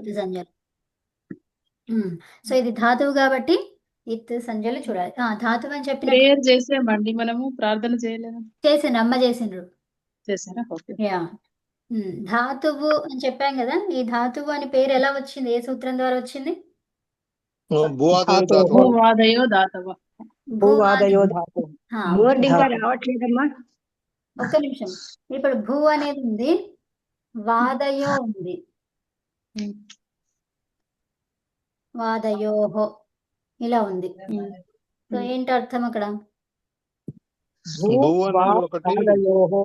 ఇత్ సంజలు. So ఇది ధాతువు కాబట్టి ఇత్ సంజలు చూడాలి. ధాతువు అని చెప్పినట్టు ప్రేయర్ చేసామండి, మనము ప్రార్థన చేయలేదా? చేసిండ్రు, అమ్మ చేసిండ్రు. చేశారా? ఓకే. యా. ధాతువు అని చెప్పాం కదా, ఈ ధాతువు అని పేరు ఎలా వచ్చింది, ఏ సూత్రం ద్వారా వచ్చింది? భూవాదయో ధాతువు. భూవాదయో దాతవ. భూవాదయో ధాతువు. బోర్డు ఇంకా రావట్లేదమ్మా. ఒక్క నిమిషం. ఇప్పుడు భూ అనేది ఉంది, వాదయో ఉంది, వాదయోహో ఇలా ఉంది. సో ఏంటి అర్థం అక్కడ? భూ అనేది ఒకటి, వాదయోహో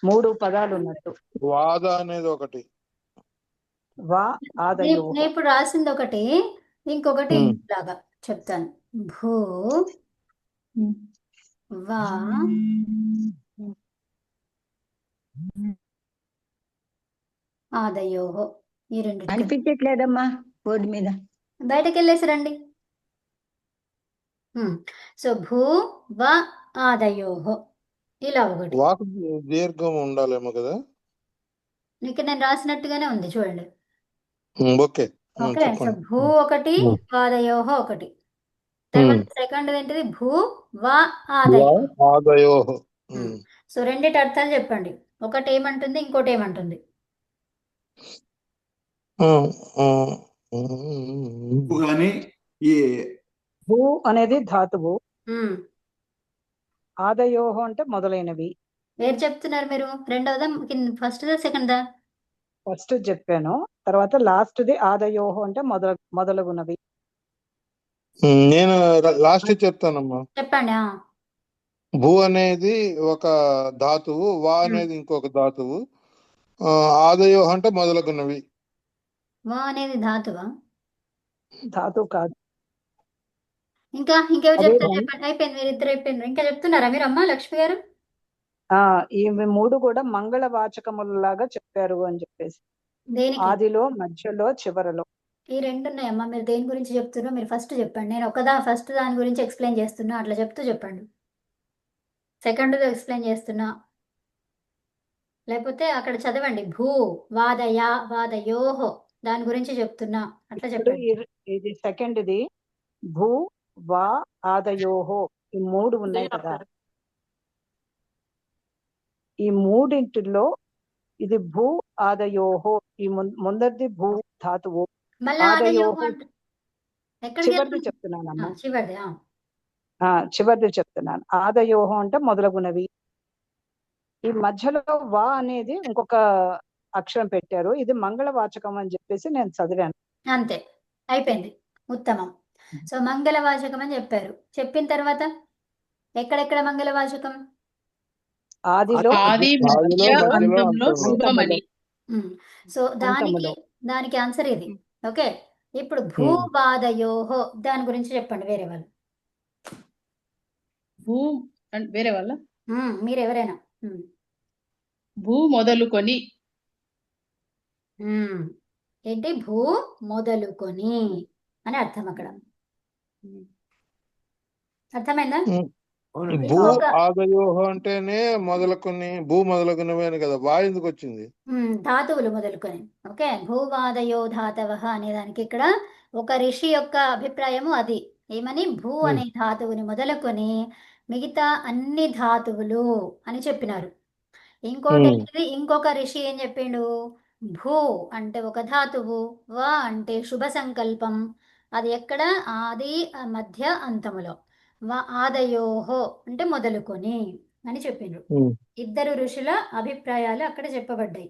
3 పదాలు ఉన్నట్టు. వాద అనేది ఒకటి, వా ఆదయోహో. నేను ఇప్పుడు రాసింది ఒకటి, ఇంకొకటి లాగా చెప్తాను. భూ వా ఆదయోహో, ఈ రెండు అనిపించట్లేదమ్మా బోర్డు మీద. బయటకు వెళ్ళేసి రండి. సో భూ వ ఆదయోహో ఇలా ఒకటి. వాకు దీర్ఘం ఉండాలేమో కదా. ఇక్కడ నేను రాసినట్టుగానే ఉంది చూడండి. ఓకే. ఓకే. సో భూ ఒకటి, వాదయోహో ఒకటి. తర్వాత సెకండ్ ఏంటిది? భూ వా ఆదయోహో. సో రెండిటి అర్థాలు చెప్పండి. ఒకటి ఏమంటుంది, ఇంకోటి ఏమంటుంది? భూ అనేది ధాతువు, ఆదయోహో అంటే మొదలైనవి. వేరు చెప్తున్నారు మీరు. రెండవదా, ఫస్ట్ దా, సెకండ్ దా? ఫస్ట్ చెప్పాను, తర్వాత లాస్ట్ ది ఆదయోహో అంటే మొదలగునవి. నేను లాస్ట్ చెప్తానమ్మా. చెప్పండి. భూ అనేది ఒక ధాతువు, వా అనేది ఇంకొక ధాతువు, ఆదయోహ అంటే మొదలగున్నవి. వా అనేది ధాతువా? ధాతువు కాదు. ఇంకెవరు చెప్తారు చెప్పండి. అయిపోయింది, మీరు ఇద్దరు అయిపోయినారు. ఇంకా చెప్తున్నారా మీరు, అమ్మ లక్ష్మి గారు? ఇవి 3 కూడా మంగళ వాచకములలాగా చెప్పారు అని చెప్పేసి. దేనికి? ఆదిలో, మధ్యలో, చివరలో. ఈ రెండు ఉన్నాయమ్మా. మీరు దేని గురించి చెప్తున్నారో మీరు ఫస్ట్ చెప్పండి. నేను ఫస్ట్ దాని గురించి ఎక్స్ప్లెయిన్ చేస్తున్నా, అట్లా చెప్తూ చెప్పండి. సెకండ్ ఎక్స్ప్లెయిన్ చేస్తున్నా, లేకపోతే అక్కడ చదవండి. భూ వాదయోహో దాని గురించి చెప్తున్నా, అట్లా చెప్పండి. ఇది సెకండ్ ది. భూ వా ఆదయోహో ఈ 3 ఉన్నాయి కదా. ఈ మూడింటిలో ఇది భూ ఆదయోహో. ఈ ముందరిది భూ ధాతువు, ఆదయోహో చివరిది చెప్తున్నానమ్మా. చివరిది చెప్తున్నాను. ఆదయోహో అంటే మొదలగునవి. ఈ మధ్యలో వా అనేది ఇంకొక అక్షరం పెట్టారు, ఇది మంగళవాచకం అని చెప్పేసి నేను చదివాను. అంతే, అయిపోయింది, ఉత్తమం. సో మంగళవాచకం అని చెప్పారు. చెప్పిన తర్వాత ఎక్కడెక్కడ మంగళవాచకం? ఆదిలో, శుభమని. సో దానికి ఆన్సర్ ఇది. ఓకే. ఇప్పుడు భూవాదయోహో దాని గురించి చెప్పండి వేరే వాళ్ళు. భూ వేరే వాళ్ళ, మీరెవరైనా. భూ మొదలుకొని. ఏంటి? భూ మొదలుకొని అని అర్థం అక్కడ. అర్థమైందా? భూ ఆదయోహ అంటేనే మొదలుకొని, భూ మొదలుకునేవి అని కదా. వా ఎందుకు వచ్చింది? ధాతువులు మొదలుకొని. ఓకే. భూవాదయో ధాతవ అనే దానికి ఇక్కడ ఒక ఋషి యొక్క అభిప్రాయము అది. ఏమని? భూ అనే ధాతువుని మొదలుకొని మిగతా అన్ని ధాతువులు అని చెప్పినారు. ఇంకొక ఋషి ఏం చెప్పిండు? భూ అంటే ఒక ధాతువు, వా అంటే శుభ సంకల్పం, అది ఎక్కడ? ఆది మధ్య అంతములో. ఆదయోహో అంటే మొదలుకొని అని చెప్పిండ్రు. ఇద్దరు ఋషుల అభిప్రాయాలు అక్కడ చెప్పబడ్డాయి.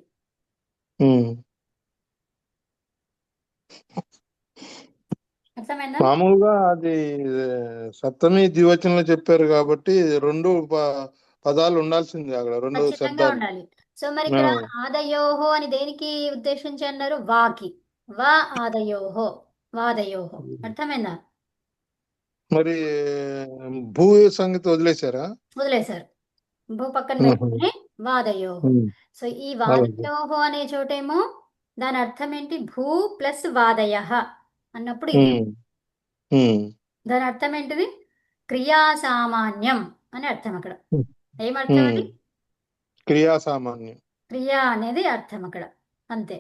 అర్థమైందా? మామూలుగా అది సప్తమి ద్వివచనంలో చెప్పారు కాబట్టి 2 పదాలు ఉండాల్సింది అక్కడ, 2 శబ్దాలు ఉండాలి. సో మరి ఇక్కడ ఆదయోహో అని దేనికి ఉద్దేశించి అన్నారు? వాకి. వా ఆదయోహో, వాదయోహో. అర్థమైందా? మరి భూ సంగతి వదిలేశారు. భూ పక్కన పెట్టుకుని వాదయోహో. సో ఈ వాదయోహో అనే చోటేమో దాని అర్థం ఏంటి? భూ ప్లస్ వాదయ అన్నప్పుడు ఇది. దాని అర్థం ఏంటిది? క్రియా సామాన్యం అని అర్థం అక్కడ. ఏమర్థం అది? క్రియా సామాన్యం. క్రియా అనేది అర్థం అక్కడ, అంతే.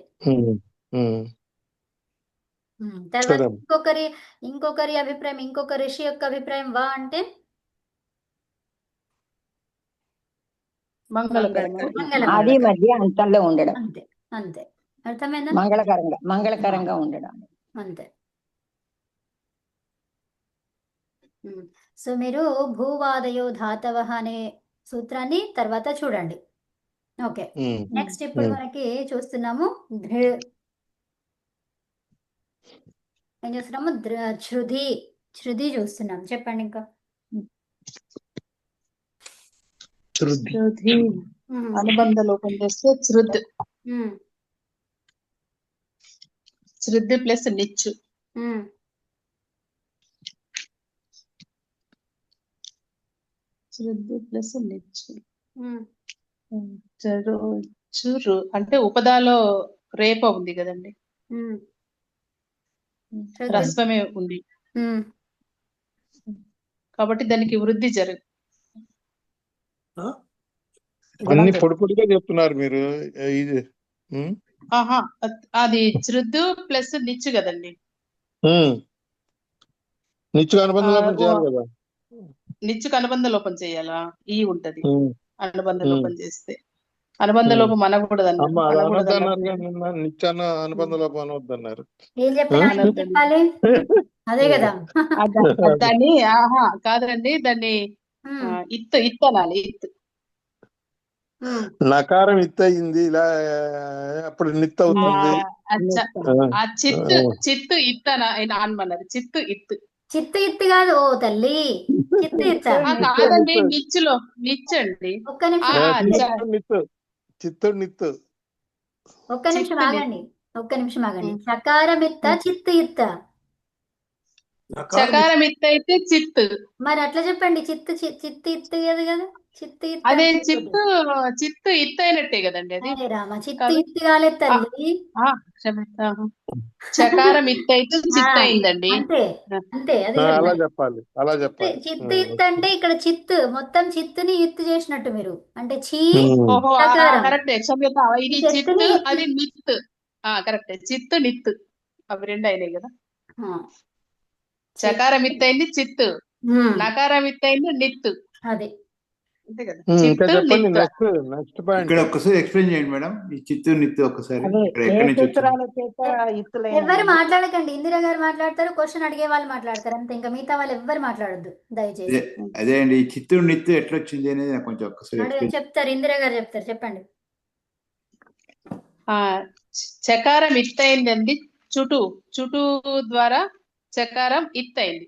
తర్వాత సరే. ఇంకొకరి అభిప్రాయం, ఇంకొక ఋషి యొక్క అభిప్రాయం వా అంటే మంగళకరము ఆది మంగళకరం. మధ్య అంతంలో ఉండడం, అంతే అంతే, అర్థమైందా? మంగళకరంగా ఉండడం. అంతే. సో మీరు భూవాదయో ధాతవః అనే సూత్రాన్ని తర్వాత చూడండి. ఓకే, నెక్స్ట్ ఇప్పుడు మనకి చూస్తున్నాము ఏం చూస్తున్నాము? శృధి చూస్తున్నాం. చెప్పండి ఇంకా. శృధి అనుబంధ లోపం చేస్తే శృద్ధి ప్లస్ నిచ్చు. శృద్ధి ప్లస్ నిచ్చు చురు అంటే ఉపదాలో రేప ఉంది కదండి, రస్వమే ఉంది కాబట్టి దానికి వృద్ధి జరుగు. అన్ని పొడిగా చెప్తున్నారు మీరు. ఇది ఆహా, అది శృద్ధు ప్లస్ నిచ్చు కదండి. నిత్య అనుబంధ లోపం చేయాలి కదా. నిచ్చుకు అనుబంధ లోపం చేయాలా? ఈ ఉంటది అనుబంధ లోపం చేస్తే. అనుబంధ లోపం అనకూడదండి. నిత్యాన్న అనుబంధ లోపం అనవద్దన్నారు. ఏం చెప్పాలి? అదే కదా. దాన్ని కాదండి, దాన్ని ఇత్తనాలి. నకారం ఇత్తయింది, ఇలా అప్పుడు నిత్త అవుతుంది. ఆ చిత్తు ఇత్తనా అనమన్నారు. చిత్తు ఇత్తు కాదు ఓ తల్లి, చిత్తు ఇత్త కాదండి, నిచ్చండి. ఒక్క నిమిషం చిత్తుడు నిత్తు. ఒక్క నిమిషం ఆగండి. చకారం ఇత్త, చిత్తు ఇత్త. చకారం ఇత్త అయితే చిత్తు. మరి అట్లా చెప్పండి. చిత్తు ఇత్తు కదా. చిత్తు ఇత్త అదే చిత్తు ఇత్త అయినట్టే కదండి అది. రామ, చిత్తు ఇత్తు కాలేదు తల్లి. చకారం ఇత్త అయితే చిత్తు అయిందండి. అంతే అదే అలా చెప్పాలి. చిత్తు ఇత్తు అంటే ఇక్కడ చిత్తు మొత్తం చిత్తుని ఇత్తు చేసినట్టు మీరు అంటే కరెక్టే. క్షమ్యత, ఇది చిత్తు, అది నిత్తు. కరెక్టే, చిత్తు నిత్తు అవి రెండు అయినాయి కదా. చకారం ఇత్త అయింది చిత్తు, నకారం ఇత్త అయింది నిత్తు. అది అంతే కదా. ఇక్కడ ఒక్కసారి ఎక్స్ప్లెయిన్ చేయండి మేడం, ఈ చిత్తు నిత్తు ఒక్కసారి. ఎవరు మాట్లాడకండి. ఇందిరా గారు మాట్లాడతారు, క్వశ్చన్ అడిగే వాళ్ళు మాట్లాడతారు, అంతే. ఇంకా మిగతా వాళ్ళు ఎవ్వరు మాట్లాడద్దు దయచేసి. అదే అండి, ఈ చిత్తు నిత్తు ఎట్లా వచ్చింది అనేది నాకు కొంచెం ఒక్కసారి చెప్తారు. ఇందిరా గారు చెప్తారు, చెప్పండి. చకారం ఇత్త అయిందండి, చుటు ద్వారా చకారం ఇత్త అయింది.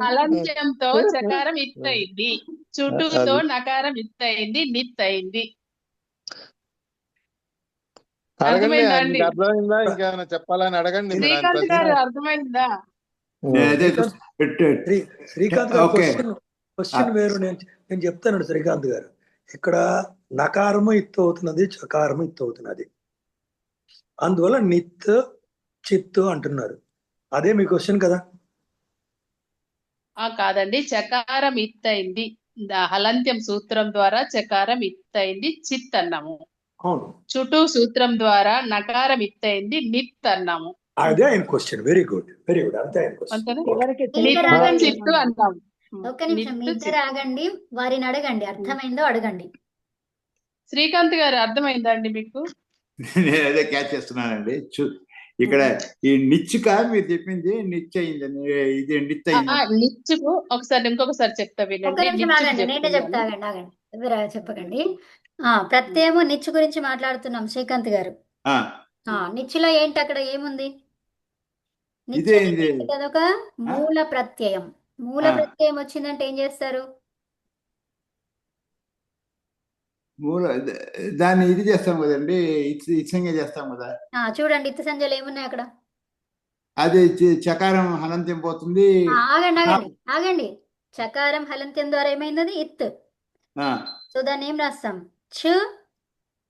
హలంత్యంతో చకారం ఇత్త అయింది, చుట్టుతో నకారం ఇత్త అయింది, నిత్ అయింది. అర్థమైందా అండి? అర్థమైందా? ఇంకేమైనా చెప్పాలని అడగండి. శ్రీకాంత్ గారు అర్థమైందా? శ్రీకాంత్ గారు క్వశ్చన్ వేరు. నేను చెప్తాను శ్రీకాంత్ గారు. ఇక్కడ నకారము ఇత్తు అవుతున్నది, చకారము ఇత్తు అవుతున్నది, అందువల్ల నిత్ చిత్తు అంటున్నారు. అదే మీ క్వశ్చన్ కదా? కాదండి, చకారం ఇత్త అయింది, హలంత్యం సూత్రం ద్వారా చకారం ఇత్త అయింది, చిత్ అన్నాము. అవును, చుట్టూ సూత్రం ద్వారా నకారం ఇత్త అయింది, నిత్ అన్నాము. అదే ఆయన క్వశ్చన్. వెరీ గుడ్, అంతే ఆయన క్వశ్చన్. చిత్తు అన్నాము. ఒక్క నిమిషం, మీ ఇద్దరు ఆగండి, వారిని అడగండి, అర్థమైందో అడగండి. శ్రీకాంత్ గారు అర్థమైందా అండి మీకు? నేను అదే క్యాచ్ చేస్తున్నానండి. ఇక్కడ ఈ నిచ్చుక మీరు చెప్పింది నిత్య అయిందని, ఇది నిత్య అయింది. నిచ్చుకు ఇంకొకసారి చెప్తా వినండి. నేనే చెప్తా, ఆగండి, చెప్పకండి. ప్రత్యయము నిచ్చు గురించి మాట్లాడుతున్నాం శ్రీకాంత్ గారు. నిచ్చులో ఏంటి, అక్కడ ఏముంది? అదొక మూల ప్రత్యయం. మూల ప్రత్యయం వచ్చిందంటే ఏం చేస్తారు? దాన్ని ఇది చేస్తాం కదండి, ఇత్సంగా చేస్తాం కదా. చూడండి, ఇత్త సంజలు ఏమున్నాయి అక్కడ? అది చకారం హలంత్యం పోతుంది. ఆగండి. చకారం హలంత్యం ద్వారా ఏమైంది? ఇత్. సో దాన్ని ఏం రాస్తాం? చ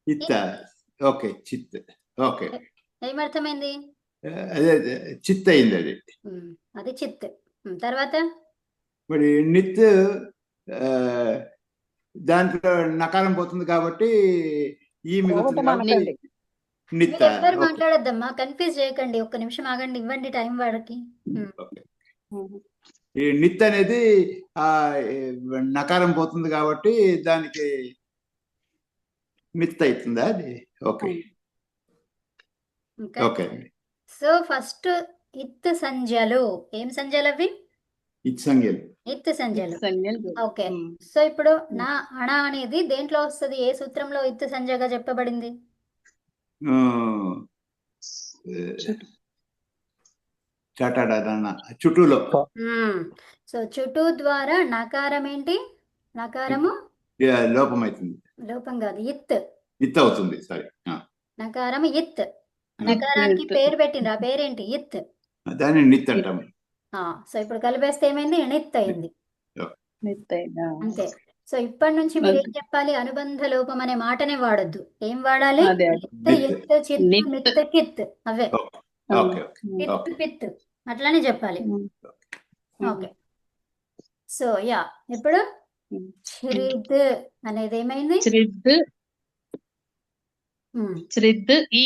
ఇత్త. ఓకే, చిత్. ఓకే, ఏమర్థమైంది? అదే చిత్ అయింది అది. అది చిత్. తర్వాత మరి నిత్ దాంట్లో నకారం పోతుంది కాబట్టి ఈ మిగులుతుంది పోవటం కాబట్టి అనకండి. నిత్త. మీరు ఎవ్వరు ఓకే మాట్లాడొద్దమ్మా, కన్ఫ్యూజ్ చేయకండి. ఒక్క నిమిషం ఆగండి, ఇవ్వండి టైం వాడికి. ఓకే. ఈ నిత్ అనేది ఆ ఈ నకారం పోతుంది కాబట్టి దానికి నిత్ అవుతుందా అది? Okay okay. Okay. So first ఇత్ సంజ్ఞలు, ఏం సంజ్ఞలు అవి? ఇది సంఖ్యలు ఇత్ సంజ్ఞలు. సంజ్ఞలు. ఓకే. సో ఇప్పుడు నా అణ అనేది దేంట్లో వస్తుంది? ఏ సూత్రంలో ఇత్ సంజ్ఞగా చెప్పబడింది? చాటాడన చుట్టూలో సో చుట్టూ ద్వారా నకారం ఏంటి? నకారము లోపం అవుతుంది. లోపం కాదు, ఇత్. నిత్ అవుతుంది. సారీ, నకారం ఇత్. నకారానికి పేరు పెట్టిండ్రు, ఆ పేరేంటి? ఇత్. దాన్ని నిత్ అంటాం. సో ఇప్పుడు కలిపేస్తే ఏమైంది? నిత్ అయింది. నిత్తైనా. అంతే. సో ఇప్పటి నుంచి మీరు ఏం చెప్పాలి? అనుబంధ లోపం అనే మాటనే వాడొద్దు. ఏం వాడాలి? అదే. నిత్, ఇత్, చిత్, నిత్. నిత్, కిత్. అవే ఓకే పిత్, ఓకే. పిత్ అట్లానే చెప్పాలి. ఓకే. సో యా, ఇప్పుడు ఛ్రిద్ అనేది ఏమైంది? శ్రిద్ ఉమ్, శ్రిద్ ఈ